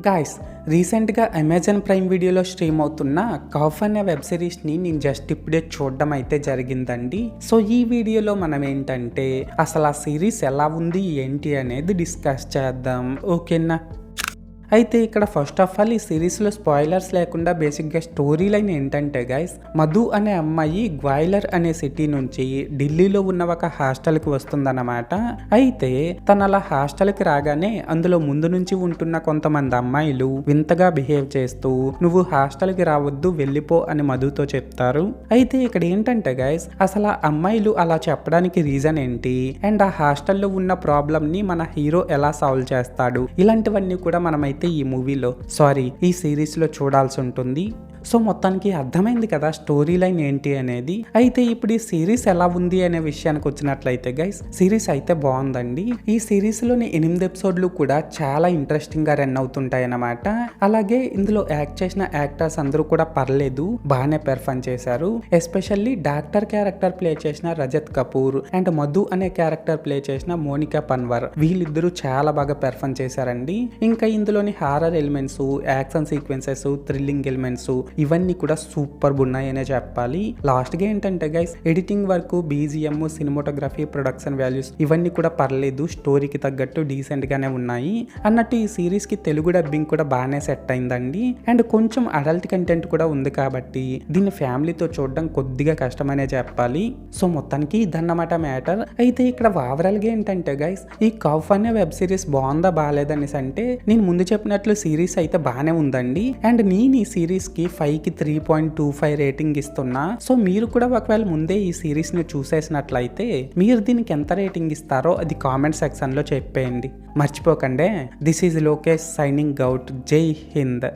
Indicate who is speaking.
Speaker 1: Guys, రీసెంట్గా Amazon prime వీడియోలో stream అవుతున్న కౌఫ్ అనే వెబ్ సిరీస్ని నేను జస్ట్ ఇప్పుడే చూడడం అయితే జరిగిందండి. సో ఈ వీడియోలో మనం ఏంటంటే అసలు ఆ సిరీస్ ఎలా ఉంది ఏంటి అనేది డిస్కస్ చేద్దాం, ఓకేనా? అయితే ఇక్కడ ఫస్ట్ ఆఫ్ ఆల్ ఈ సిరీస్లో స్పాయిలర్స్ లేకుండా బేసిక్గా స్టోరీ లైన్ ఏంటంటే గైస్, మధు అనే అమ్మాయి గ్వాయిలర్ అనే సిటీ నుంచి ఢిల్లీలో ఉన్న ఒక హాస్టల్కి వస్తుందన్నమాట. అయితే తన అలా హాస్టల్కి రాగానే అందులో ముందు నుంచి ఉంటున్న కొంతమంది అమ్మాయిలు వింతగా బిహేవ్ చేస్తూ నువ్వు హాస్టల్కి రావద్దు వెళ్ళిపో అని మధుతో చెప్తారు. అయితే ఇక్కడ ఏంటంటే గైస్, అసలు ఆ అమ్మాయిలు అలా చెప్పడానికి రీజన్ ఏంటి అండ్ ఆ హాస్టల్లో ఉన్న ప్రాబ్లమ్ని మన హీరో ఎలా సాల్వ్ చేస్తాడు, ఇలాంటివన్నీ కూడా మనమైతే ఈ మూవీలో ఈ సిరీస్లో చూడాల్సి ఉంటుంది. సో మొత్తానికి అర్థమైంది కదా స్టోరీ లైన్ ఏంటి అనేది. అయితే ఇప్పుడు ఈ సిరీస్ ఎలా ఉంది అనే విషయానికి వచ్చినట్లయితే గైస్, సిరీస్ అయితే బాగుందండి. ఈ సిరీస్లోని 8 ఎపిసోడ్లు కూడా చాలా ఇంట్రెస్టింగ్గా రన్ అవుతుంటాయి అన్నమాట. అలాగే ఇందులో యాక్ట్ చేసిన యాక్టర్స్ అందరూ కూడా పర్లేదు, బాగానే పెర్ఫార్మ్ చేశారు. ఎస్పెషల్లీ డాక్టర్ క్యారెక్టర్ ప్లే చేసిన రజత్ కపూర్ అండ్ మధు అనే క్యారెక్టర్ ప్లే చేసిన మోనికా పన్వర్, వీళ్ళిద్దరూ చాలా బాగా పెర్ఫార్మ్ చేశారండి. ఇంకా ఇందులోని horror elements, action sequences, thrilling elements ఇవన్నీ కూడా సూపర్ ఉన్నాయనే చెప్పాలి. లాస్ట్ గా ఏంటంటే guys, editing work, BGM, cinematography, production values ఇవన్నీ కూడా పర్లేదు, స్టోరీకి తగ్గట్టు డీసెంట్ గానే ఉన్నాయి అన్నట్టు. ఈ సిరీస్ కి తెలుగు డబ్బింగ్ కూడా బాగానే సెట్ అయిందండి. అండ్ కొంచెం అడల్ట్ కంటెంట్ కూడా ఉంది కాబట్టి దీన్ని ఫ్యామిలీతో చూడడం కొద్దిగా కష్టమనే చెప్పాలి. సో మొత్తానికి ఇదన్నమాట మ్యాటర్. అయితే ఇక్కడ ఓవరాల్ గా ఏంటంటే గైస్, ఈ కౌఫ్ అనే వెబ్ సిరీస్ బాగుందా బాగాలేదనేసి అంటే, నేను ముందు చెప్పినట్లు సిరీస్ అయితే బాగానే ఉందండి. అండ్ నేను ఈ సిరీస్ కి 5కి 3.25 రేటింగ్ ఇస్తున్నా. సో మీరు కూడా ఒకవేళ ముందే ఈ సిరీస్ ని చూసేసినట్లయితే మీరు దీనికి ఎంత రేటింగ్ ఇస్తారో అది కామెంట్ సెక్షన్ లో చెప్పేయండి, మర్చిపోకండి. This is Lokesh signing out. జై హింద్.